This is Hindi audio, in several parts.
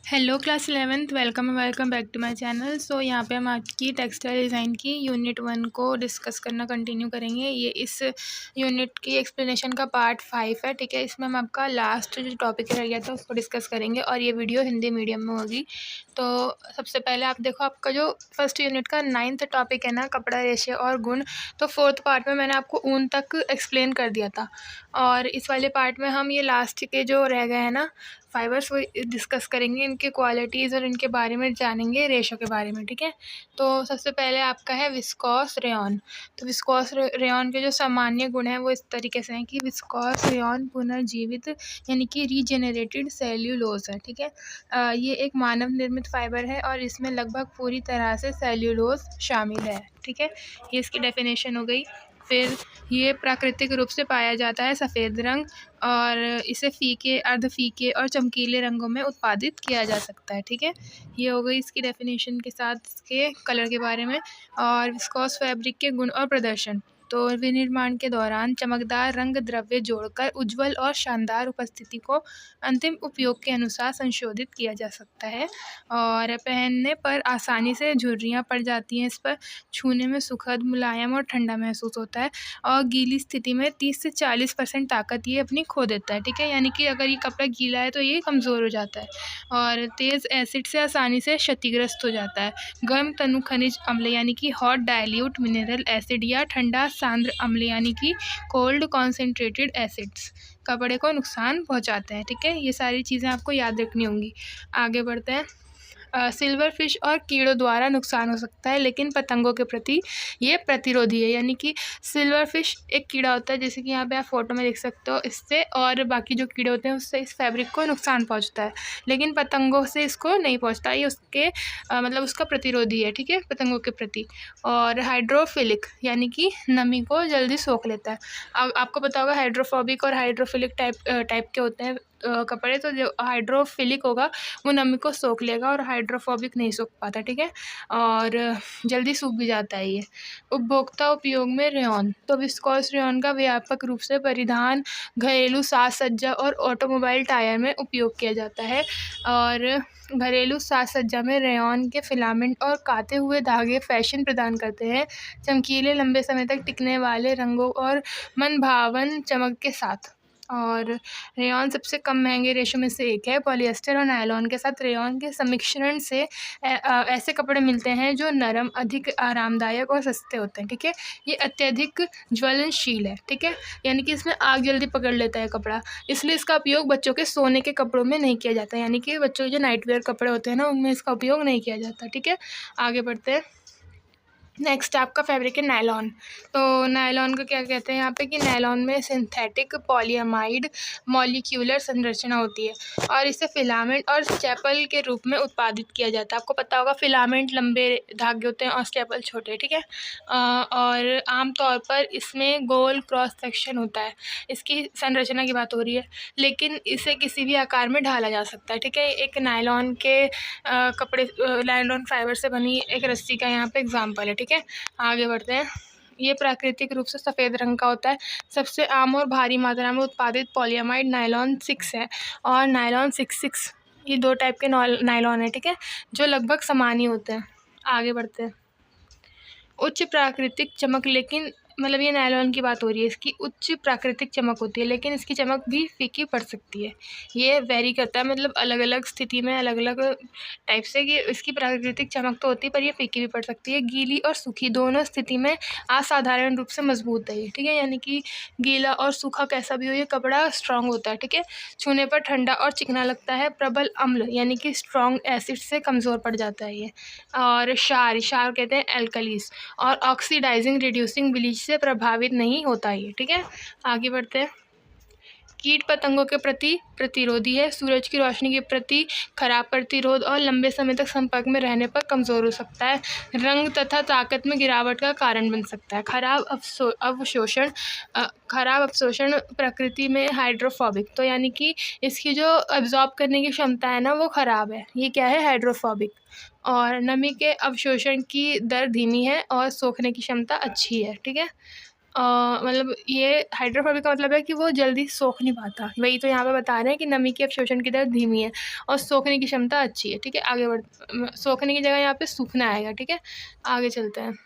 Hello class 11th welcome back to my channel. So यहाँ पे हम आपकी टेक्सटाइल डिज़ाइन की यूनिट 1 को डिस्कस करना कंटिन्यू करेंगे। ये इस यूनिट की एक्सप्लेनेशन का पार्ट 5 है, ठीक है। इसमें हम आपका लास्ट जो टॉपिक रह गया था उसको डिस्कस करेंगे और ये वीडियो हिंदी मीडियम में होगी। तो सबसे पहले आप देखो, आपका जो फर्स्ट यूनिट का 9th टॉपिक है ना, कपड़ा रेशे और गुण, तो 4th पार्ट में मैंने आपको ऊन तक एक्सप्लेन कर दिया था और इस वाले पार्ट में हम ये लास्ट के जो रह गए हैं ना फाइबर्स वो डिस्कस करेंगे, इनके क्वालिटीज़ और इनके बारे में जानेंगे, रेशो के बारे में, ठीक है। तो सबसे पहले आपका है विस्कोस रेयॉन। तो विस्कोस रेयॉन के जो सामान्य गुण हैं वो इस तरीके से हैं कि विस्कोस रेयॉन पुनर्जीवित यानी कि रीजेनरेटेड सेल्यूलोज है, ठीक है। ये एक मानव निर्मित फाइबर है और इसमें लगभग पूरी तरह से सेल्यूलोज शामिल है, ठीक है। ये इसकी डेफिनेशन हो गई। फिर ये प्राकृतिक रूप से पाया जाता है सफ़ेद रंग और इसे फीके, अर्ध फीके और चमकीले रंगों में उत्पादित किया जा सकता है, ठीक है। ये हो गई इसकी डेफिनेशन के साथ इसके कलर के बारे में। और विस्कोस फैब्रिक के गुण और प्रदर्शन, तो विनिर्माण के दौरान चमकदार रंग द्रव्य जोड़कर उज्ज्वल और शानदार उपस्थिति को अंतिम उपयोग के अनुसार संशोधित किया जा सकता है और पहनने पर आसानी से झुर्रियाँ पड़ जाती हैं। इस पर छूने में सुखद, मुलायम और ठंडा महसूस होता है और गीली स्थिति में 30 से 40% ताकत ये अपनी खो देता है, ठीक है। यानी कि अगर ये कपड़ा गीला है तो ये कमज़ोर हो जाता है और तेज़ एसिड से आसानी से क्षतिग्रस्त हो जाता है। गर्म तनु खनिज अम्ल यानी कि हॉट डाइल्यूट मिनरल एसिड या ठंडा सांद्र अम्ल यानी कि कोल्ड कॉन्सेंट्रेटेड एसिड्स कपड़े को नुकसान पहुंचाते हैं, ठीक है। ये सारी चीज़ें आपको याद रखनी होंगी। आगे बढ़ते हैं। सिल्वर फिश और कीड़ों द्वारा नुकसान हो सकता है लेकिन पतंगों के प्रति ये प्रतिरोधी है। यानी कि सिल्वर फिश एक कीड़ा होता है, जैसे कि यहाँ पे आप फोटो में देख सकते हो, इससे और बाकी जो कीड़े होते हैं उससे इस फैब्रिक को नुकसान पहुँचता है, लेकिन पतंगों से इसको नहीं पहुँचता। ये उसके मतलब उसका प्रतिरोधी है, ठीक है, पतंगों के प्रति। और हाइड्रोफिलिक यानी कि नमी को जल्दी सोख लेता है। आपको पता होगा हाइड्रोफोबिक और हाइड्रोफिलिक टाइप के होते हैं कपड़े। तो जो हाइड्रोफिलिक होगा वो नमी को सोख लेगा और हाइड्रोफोबिक नहीं सोख पाता, ठीक है, और जल्दी सूख भी जाता है ये। उपभोक्ता उपयोग में रेयॉन, तो विस्कोस रेयॉन का व्यापक रूप से परिधान, घरेलू साज सज्जा और ऑटोमोबाइल टायर में उपयोग किया जाता है और घरेलू साज सज्जा में रेयॉन के फिलामेंट और काते हुए धागे फैशन प्रदान करते हैं, चमकीले, लंबे समय तक टिकने वाले रंगों और मनभावन चमक के साथ। और रेयॉन सबसे कम महंगे रेशों में से एक है। पॉलिएस्टर और नायलॉन के साथ रेयॉन के सम्मिश्रण से ऐसे कपड़े मिलते हैं जो नरम, अधिक आरामदायक और सस्ते होते हैं, ठीक है। ये अत्यधिक ज्वलनशील है, ठीक है, यानी कि इसमें आग जल्दी पकड़ लेता है कपड़ा, इसलिए इसका उपयोग बच्चों के सोने के कपड़ों में नहीं किया जाता। यानी कि बच्चों के जो नाइट वेयर कपड़े होते हैं ना उनमें इसका उपयोग नहीं किया जाता, ठीक है। आगे बढ़ते हैं। नेक्स्ट आपका फैब्रिक है नायलॉन। तो नायलॉन को क्या कहते हैं यहाँ पे कि नायलॉन में सिंथेटिक पॉलीअमाइड मॉलिक्यूलर संरचना होती है और इसे फिलामेंट और स्टेपल के रूप में उत्पादित किया जाता है। आपको पता होगा फिलामेंट लंबे धागे होते हैं और स्टेपल छोटे, ठीक है। और आमतौर पर इसमें गोल क्रॉस सेक्शन होता है। इसकी संरचना की बात हो रही है, लेकिन इसे किसी भी आकार में ढाला जा सकता है, ठीक है। एक नायलॉन के कपड़े नायलॉन फाइबर से बनी एक रस्सी का यहाँ पे एग्जाम्पल है, ठीक है। आगे बढ़ते हैं। ये प्राकृतिक रूप से सफ़ेद रंग का होता है। सबसे आम और भारी मात्रा में उत्पादित पॉलीअमाइड नायलॉन 6 है और नायलॉन 66, ये 2 टाइप के नायलॉन है, ठीक है, जो लगभग समान ही होते हैं। आगे बढ़ते हैं। उच्च प्राकृतिक चमक, लेकिन मतलब ये नायलॉन की बात हो रही है, इसकी उच्च प्राकृतिक चमक होती है लेकिन इसकी चमक भी फीकी पड़ सकती है। ये वेरी करता है, मतलब अलग अलग स्थिति में अलग अलग टाइप से कि इसकी प्राकृतिक चमक तो होती है पर ये फीकी भी पड़ सकती है। गीली और सूखी दोनों स्थिति में असाधारण रूप से मजबूत है ये, ठीक है। यानी कि गीला और सूखा कैसा भी हो ये कपड़ा स्ट्रांग होता है, ठीक है। छूने पर ठंडा और चिकना लगता है। प्रबल अम्ल यानी कि स्ट्रॉन्ग एसिड से कमज़ोर पड़ जाता है ये। और क्षार कहते हैं एल्कलीस, और ऑक्सीडाइजिंग रिड्यूसिंग ब्लीच से प्रभावित नहीं होता ये, ठीक है। आगे बढ़ते हैं। कीट पतंगों के प्रति प्रतिरोधी है। सूरज की रोशनी के प्रति खराब प्रतिरोध और लंबे समय तक संपर्क में रहने पर कमज़ोर हो सकता है। रंग तथा ताकत में गिरावट का कारण बन सकता है। खराब अवशोषण प्रकृति में हाइड्रोफोबिक, तो यानी कि इसकी जो एब्जॉर्ब करने की क्षमता है ना वो ख़राब है। ये क्या है, हाइड्रोफोबिक। और नमी के अवशोषण की दर धीमी है और सोखने की क्षमता अच्छी है, ठीक है। मतलब ये हाइड्रोफोबिक का मतलब है कि वो जल्दी सोख नहीं पाता। वही तो यहाँ पे बता रहे हैं कि नमी की अवशोषण की दर धीमी है और सोखने की क्षमता अच्छी है। ठीक है, आगे सोखने की जगह यहाँ पे सूखना आएगा। ठीक है, आगे चलते हैं।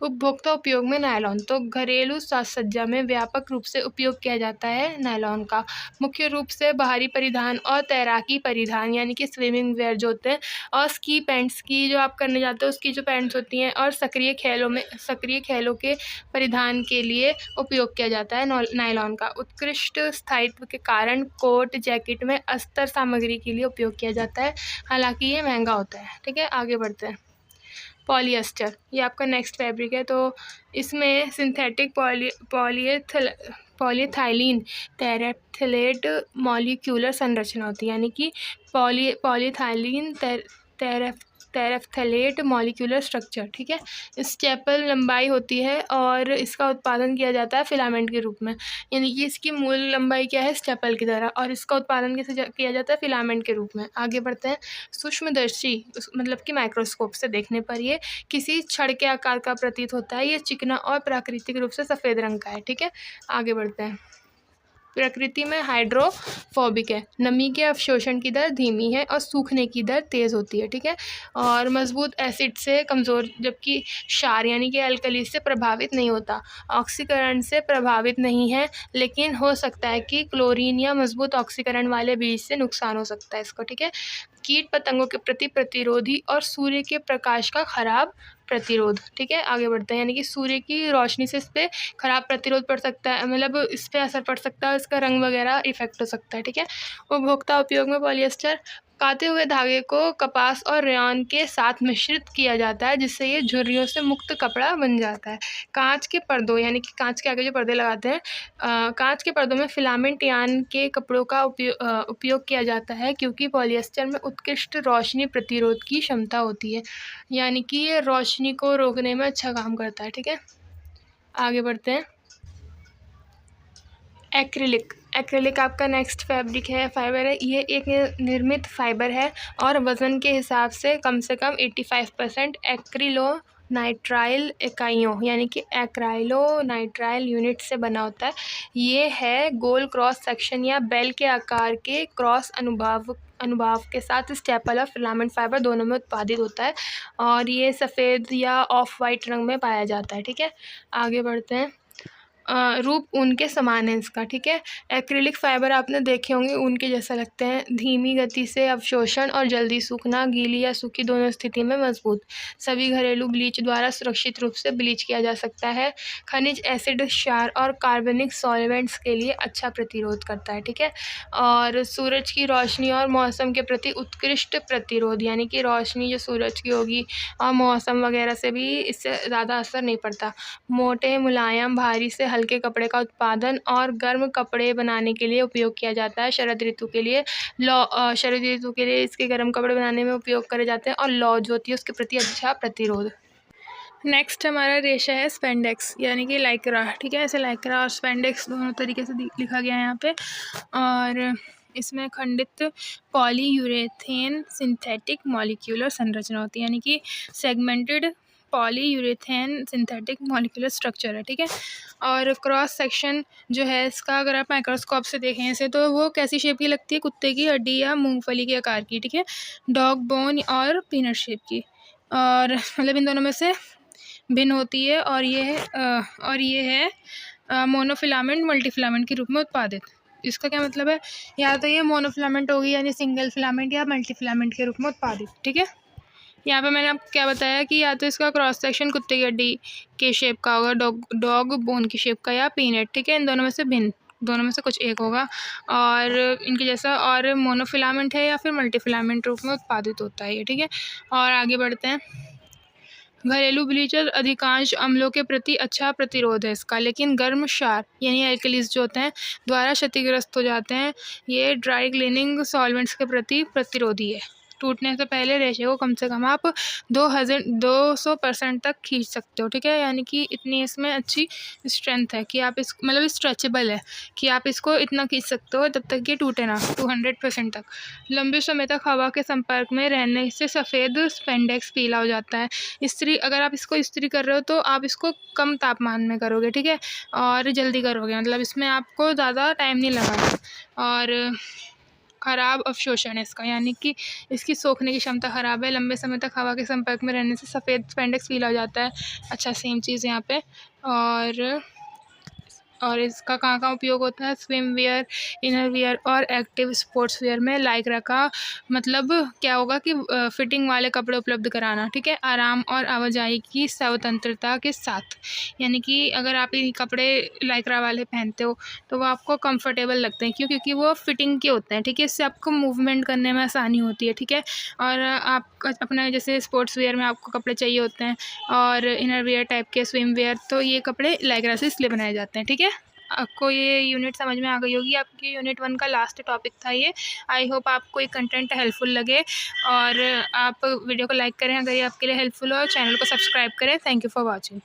उपभोक्ता उपयोग में नायलॉन। तो घरेलू साज सज्जा में व्यापक रूप से उपयोग किया जाता है नायलॉन का, मुख्य रूप से बाहरी परिधान और तैराकी परिधान यानी कि स्विमिंग वेयर जो होते हैं, और स्की पैंट्स की जो आप करने जाते हो उसकी जो पैंट्स होती हैं, और सक्रिय खेलों के परिधान के लिए उपयोग किया जाता है नायलॉन का। उत्कृष्ट स्थायित्व के कारण कोट जैकेट में अस्तर सामग्री के लिए उपयोग किया जाता है, हालांकि ये महंगा होता है। ठीक है, आगे बढ़ते हैं। पॉलिएस्टर, ये आपका नेक्स्ट फैब्रिक है। तो इसमें सिंथेटिक पॉलीथाइलीन टेरेफ्थलेट मॉलिक्यूलर संरचना होती है, यानी कि पॉलीथाइलीन टेरेफ्थलेट मॉलिक्यूलर स्ट्रक्चर। ठीक है, स्टेपल लंबाई होती है और इसका उत्पादन किया जाता है फिलामेंट के रूप में, यानी कि इसकी मूल लंबाई क्या है, स्टेपल की तरह, और इसका उत्पादन कैसे किया जाता है, फिलामेंट के रूप में। आगे बढ़ते हैं। सूक्ष्मदर्शी मतलब कि माइक्रोस्कोप से देखने पर ये किसी छड़ के आकार का प्रतीत होता है। ये चिकना और प्राकृतिक रूप से सफ़ेद रंग का है। ठीक है, आगे बढ़ते हैं। प्रकृति में हाइड्रोफोबिक है, नमी के अवशोषण की दर धीमी है और सूखने की दर तेज़ होती है। ठीक है, और मजबूत एसिड से कमज़ोर, जबकि क्षार यानी कि अल्कली से प्रभावित नहीं होता। ऑक्सीकरण से प्रभावित नहीं है, लेकिन हो सकता है कि क्लोरीन या मजबूत ऑक्सीकरण वाले बीज से नुकसान हो सकता है इसको। ठीक है, कीट पतंगों के प्रति प्रतिरोधी और सूर्य के प्रकाश का खराब प्रतिरोध। ठीक है, आगे बढ़ते हैं। यानी कि सूर्य की रोशनी से इस पर खराब प्रतिरोध पड़ सकता है, मतलब इस पर असर पड़ सकता है, इसका रंग वगैरह इफेक्ट हो सकता है। ठीक है, उपभोक्ता उपयोग में पॉलिएस्टर, काते हुए धागे को कपास और रेयॉन के साथ मिश्रित किया जाता है, जिससे ये झुर्रियों से मुक्त कपड़ा बन जाता है। कांच के पर्दों यानी कि कांच के आगे जो पर्दे लगाते हैं, कांच के पर्दों में फिलामेंट यान के कपड़ों का उपयोग किया जाता है, क्योंकि पॉलिएस्टर में उत्कृष्ट रोशनी प्रतिरोध की क्षमता होती है, यानी कि ये रोशनी को रोकने में अच्छा काम करता है। ठीक है, आगे बढ़ते हैं। एक्रिलिक आपका नेक्स्ट फैब्रिक है, फाइबर है। ये एक निर्मित फाइबर है और वज़न के हिसाब से कम 85% एक्रिलोनाइट्राइल इकाइयों यानी कि एक्राइलोनाइट्राइल यूनिट से बना होता है। ये है गोल क्रॉस सेक्शन या बेल के आकार के क्रॉस अनुभाग के साथ स्टेपल और फिलामेंट फाइबर दोनों में उत्पादित होता है, और ये सफ़ेद या ऑफ वाइट रंग में पाया जाता है। ठीक है, आगे बढ़ते हैं। रूप ऊन के समान है इसका। ठीक है, एक्रिलिक फाइबर आपने देखे होंगे, ऊन के जैसा लगते हैं, धीमी गति से अवशोषण और जल्दी सूखना, गीली या सूखी दोनों स्थिति में मजबूत, सभी घरेलू ब्लीच द्वारा सुरक्षित रूप से ब्लीच किया जा सकता है, खनिज एसिड, क्षार और कार्बनिक सॉल्वेंट्स के लिए अच्छा प्रतिरोध करता है। ठीक है, और सूरज की रोशनी और मौसम के प्रति उत्कृष्ट प्रतिरोध, यानी कि रोशनी जो सूरज की होगी और मौसम वगैरह से भी इससे ज़्यादा असर नहीं पड़ता। मोटे मुलायम भारी से हल्के कपड़े का उत्पादन और गर्म कपड़े बनाने के लिए उपयोग किया जाता है। शरद ऋतु के लिए इसके गर्म कपड़े बनाने में उपयोग करे जाते हैं, और लौ जो होती है उसके प्रति अच्छा प्रतिरोध। नेक्स्ट हमारा रेशा है स्पेंडेक्स, यानी कि लाइक्रा। ठीक है, ऐसे लाइक्रा और स्पेंडेक्स दोनों तरीके से लिखा गया है यहाँ पे। और इसमें खंडित पॉलीयूरेथेन सिंथेटिक मॉलिक्यूलर संरचना होती है, यानी कि segmented polyurethane synthetic molecular structure है। ठीक है, और क्रॉस सेक्शन जो है इसका, अगर आप माइक्रोस्कोप से देखें इसे, तो वो कैसी शेप की लगती है, कुत्ते की हड्डी या मूंगफली के आकार की। ठीक है, डॉग बोन और पीनट शेप की, और मतलब इन दोनों में से भिन्न होती है, और ये है मोनोफिलामेंट मल्टीफिलामेंट के रूप में उत्पादित। इसका क्या मतलब है, या तो ये मोनोफिलामेंट होगी यानी सिंगल फिलामेंट, या मल्टीफिलामेंट के रूप में उत्पादित। ठीक है, यहाँ पे मैंने आपको क्या बताया कि या तो इसका क्रॉस सेक्शन कुत्ते की हड्डी के शेप का होगा, डॉग बोन की शेप का, या पीनट। ठीक है, इन दोनों में से भिन्न, दोनों में से कुछ एक होगा, और इनके जैसा, और मोनोफिलामेंट है या फिर मल्टीफिलामेंट रूप में उत्पादित होता है ये। ठीक है, और आगे बढ़ते हैं। घरेलू ब्लीचर अधिकांश अम्लों के प्रति अच्छा प्रतिरोध है इसका, लेकिन गर्म क्षार यानी एल्कलीज जो होते हैं द्वारा क्षतिग्रस्त हो जाते हैं। ये ड्राई क्लीनिंग सॉल्वेंट्स के प्रति प्रतिरोधी है। टूटने से पहले रेशे को कम से कम आप 200% तक खींच सकते हो, ठीक है। यानी कि इतनी इसमें अच्छी स्ट्रेंथ है कि आप इस मतलब स्ट्रेचेबल है कि आप इसको इतना खींच सकते हो तब तक ये टूटे ना, 200% तक। लंबे समय तक हवा के संपर्क में रहने से सफ़ेद स्पेंडेक्स पीला हो जाता है। इस्त्री अगर आप इसको इस्त्री कर रहे हो तो आप इसको कम तापमान में करोगे, ठीक है, और जल्दी करोगे, मतलब इसमें आपको ज़्यादा टाइम नहीं लगाना। और ख़राब अवशोषण है इसका, यानी कि इसकी सोखने की क्षमता ख़राब है। लंबे समय तक हवा के संपर्क में रहने से सफ़ेद स्पेंडेक्स पीला हो जाता है। अच्छा, सेम चीज़ यहाँ पे। और इसका कहाँ उपयोग होता है? स्विम वेयर, इनर वियर और एक्टिव स्पोर्ट्स वेयर में लाइक्रा का मतलब क्या होगा कि फिटिंग वाले कपड़े उपलब्ध कराना, ठीक है, आराम और आवाजाही की स्वतंत्रता के साथ। यानी कि अगर आप ये कपड़े लाइक्रा वाले पहनते हो तो वो आपको कंफर्टेबल लगते हैं, क्यों? क्योंकि वो फिटिंग के होते हैं, ठीक है। इससे आपको मूवमेंट करने में आसानी होती है, ठीक है। और आप अपना जैसे स्पोर्ट्स वेयर में आपको कपड़े चाहिए होते हैं और इनर वियर टाइप के स्विम वेयर, तो ये कपड़े लाइक्रा से इसलिए बनाए जाते हैं, ठीक है। आपको ये यूनिट समझ में आ गई होगी। आपकी यूनिट 1 का लास्ट टॉपिक था ये। आई होप आपको ये कंटेंट हेल्पफुल लगे और आप वीडियो को लाइक करें अगर ये आपके लिए हेल्पफुल हो, चैनल को सब्सक्राइब करें। Thank you for watching.